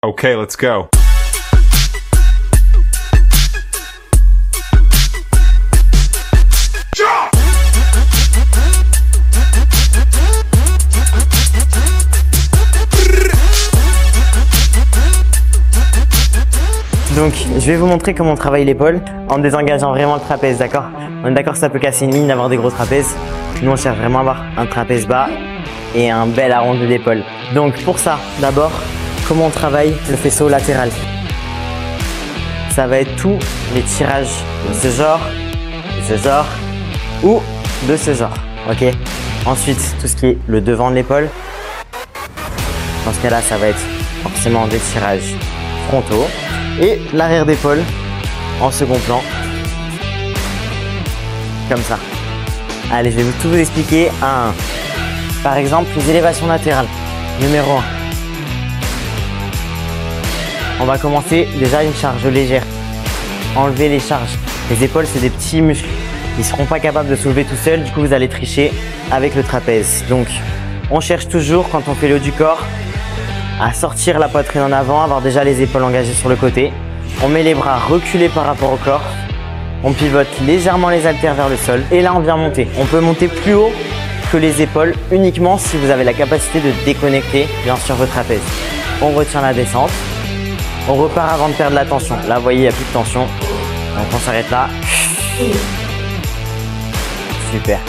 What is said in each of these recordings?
Okay, let's go. Donc, je vais vous montrer comment on travaille l'épaule en désengageant vraiment le trapèze, d'accord? On est d'accord que ça peut casser une ligne d'avoir des gros trapèzes. Nous, on cherche vraiment à avoir un trapèze bas et un bel arrondi d'épaule. Donc, pour ça, d'abord, comment on travaille le faisceau latéral? Ça va être tous les tirages de ce genre ou de ce genre, ok? Ensuite, tout ce qui est le devant de l'épaule. Dans ce cas-là, ça va être forcément des tirages frontaux. Et l'arrière d'épaule en second plan, comme ça. Allez, je vais tout vous expliquer un à un. Par exemple, les élévations latérales, numéro 1. On va commencer déjà une charge légère. Enlever les charges. Les épaules, c'est des petits muscles. Ils ne seront pas capables de soulever tout seuls, du coup vous allez tricher avec le trapèze. Donc, on cherche toujours, quand on fait le haut du corps, à sortir la poitrine en avant, avoir déjà les épaules engagées sur le côté. On met les bras reculés par rapport au corps. On pivote légèrement les haltères vers le sol. Et là, on vient monter. On peut monter plus haut que les épaules uniquement si vous avez la capacité de déconnecter, bien sûr, votre trapèze. On retient la descente. On repart avant de perdre la tension. Là, vous voyez, il n'y a plus de tension. Donc, on s'arrête là. Super.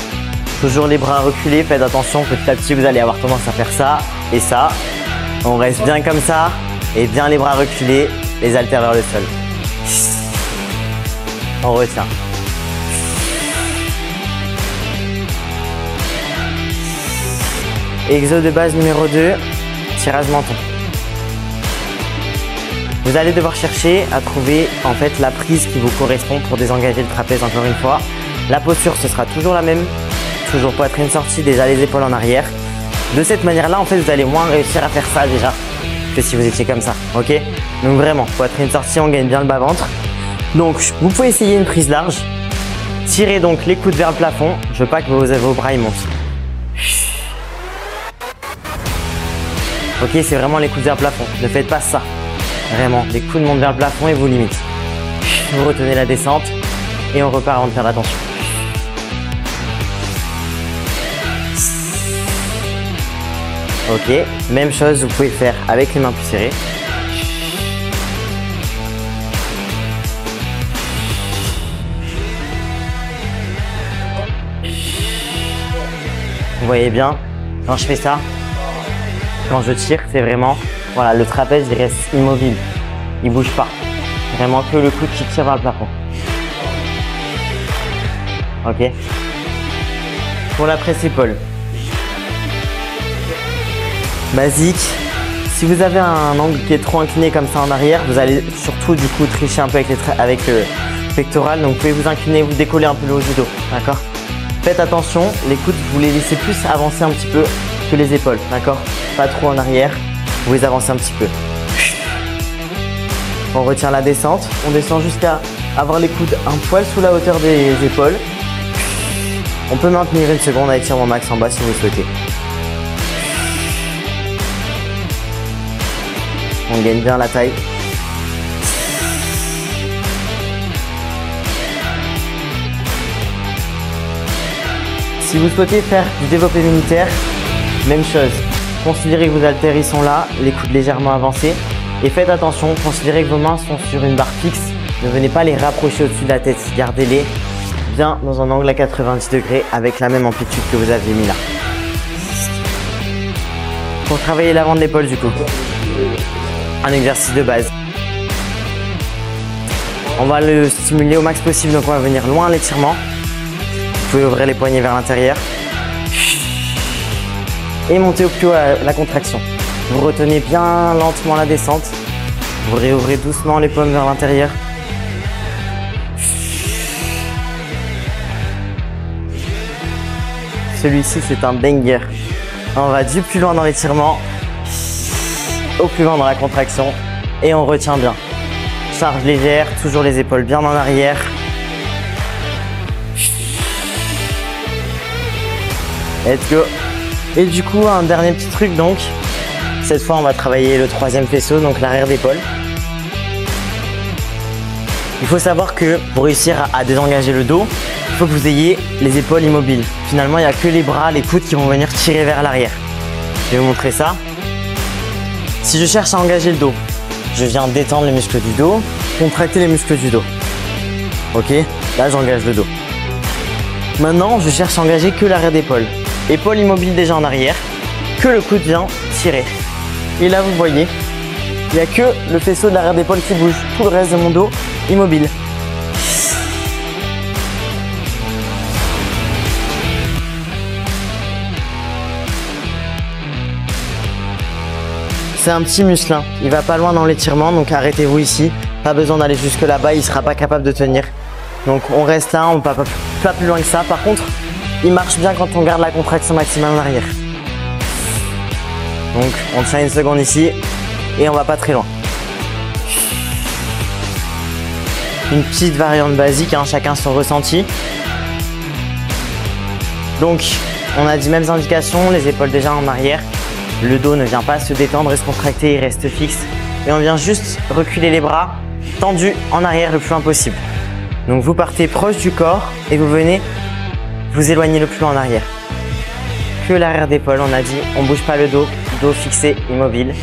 Toujours les bras reculés. Faites attention, petit à petit, vous allez avoir tendance à faire ça et ça. On reste bien comme ça et bien les bras reculés, les haltères vers le sol. On retient. Exo de base numéro 2, tirage menton. Vous allez devoir chercher à trouver en fait la prise qui vous correspond pour désengager le trapèze encore une fois. La posture, ce sera toujours la même. Toujours poitrine sortie, déjà les épaules en arrière. De cette manière-là, en fait, vous allez moins réussir à faire ça déjà que si vous étiez comme ça, ok? Donc vraiment, poitrine sortie, on gagne bien le bas-ventre. Donc, vous pouvez essayer une prise large. Tirez donc les coudes vers le plafond. Je veux pas que vos bras ils montent. Ok, c'est vraiment les coudes vers le plafond. Ne faites pas ça. Vraiment, les coudes montent vers le plafond et vous limitez. Vous retenez la descente et on repart avant de perdre attention. Ok, même chose, vous pouvez faire avec les mains plus serrées. Vous voyez bien, quand je fais ça, quand je tire, c'est vraiment, voilà, le trapèze il reste immobile, il bouge pas. Vraiment que le coude qui tire vers le plafond. Ok. Pour la presse épaule. Basique. Si vous avez un angle qui est trop incliné comme ça en arrière, vous allez surtout du coup tricher un peu avec le pectoral. Donc vous pouvez vous incliner, vous décoller un peu le haut du dos, d'accord? Faites attention, les coudes vous les laissez plus avancer un petit peu que les épaules, d'accord? Pas trop en arrière, vous les avancez un petit peu. On retient la descente, on descend jusqu'à avoir les coudes un poil sous la hauteur des épaules. On peut maintenir une seconde à étirement max en bas si vous le souhaitez. On gagne bien la taille. Si vous souhaitez faire du développé militaire, même chose. Considérez que vos haltères ils sont là, les coudes légèrement avancés. Et faites attention, considérez que vos mains sont sur une barre fixe. Ne venez pas les rapprocher au-dessus de la tête. Gardez-les bien dans un angle à 90 degrés avec la même amplitude que vous aviez mis là. Pour travailler l'avant de l'épaule du coup. Un exercice de base. On va le stimuler au max possible, donc on va venir loin à l'étirement. Vous pouvez ouvrir les poignets vers l'intérieur. Et monter au plus haut à la contraction. Vous retenez bien lentement la descente. Vous réouvrez doucement les paumes vers l'intérieur. Celui-ci, c'est un banger. On va du plus loin dans l'étirement au plus loin dans la contraction et on retient bien. Charge légère, toujours les épaules bien en arrière. Let's go. Et du coup, un dernier petit truc donc, Cette fois, on va travailler le troisième faisceau, donc l'arrière d'épaule. Il faut savoir que pour réussir à désengager le dos, il faut que vous ayez les épaules immobiles. Finalement, il n'y a que les bras, les coudes qui vont venir tirer vers l'arrière. Je vais vous montrer ça. Si je cherche à engager le dos, je viens détendre les muscles du dos, contracter les muscles du dos. Ok, là j'engage le dos. Maintenant, je cherche à engager que l'arrière d'épaule. Épaule immobile déjà en arrière, que le coude vient tirer. Et là, vous voyez, il n'y a que le faisceau de l'arrière d'épaule qui bouge. Tout le reste de mon dos immobile. C'est un petit muscle, hein. Il va pas loin dans l'étirement, donc arrêtez-vous ici. Pas besoin d'aller jusque là-bas, il sera pas capable de tenir. Donc on reste là, on ne va pas plus loin que ça. Par contre, il marche bien quand on garde la contraction maximale en arrière. Donc on tient une seconde ici et on va pas très loin. Une petite variante basique, hein, chacun son ressenti. Donc on a dit mêmes indications, les épaules déjà en arrière. Le dos ne vient pas se détendre et se contracter, il reste fixe. Et on vient juste reculer les bras tendus en arrière le plus loin possible. Donc vous partez proche du corps et vous venez vous éloigner le plus loin en arrière. Que l'arrière d'épaule, on a dit, on ne bouge pas le dos fixé, immobile.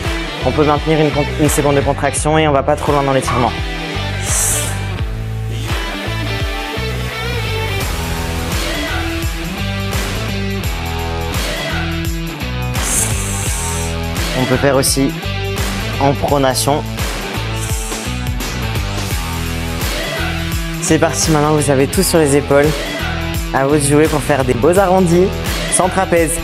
On peut maintenir une seconde de contraction et on ne va pas trop loin dans l'étirement. On peut faire aussi en pronation. C'est parti, maintenant vous avez tout sur les épaules. À vous de jouer pour faire des beaux arrondis sans trapèze.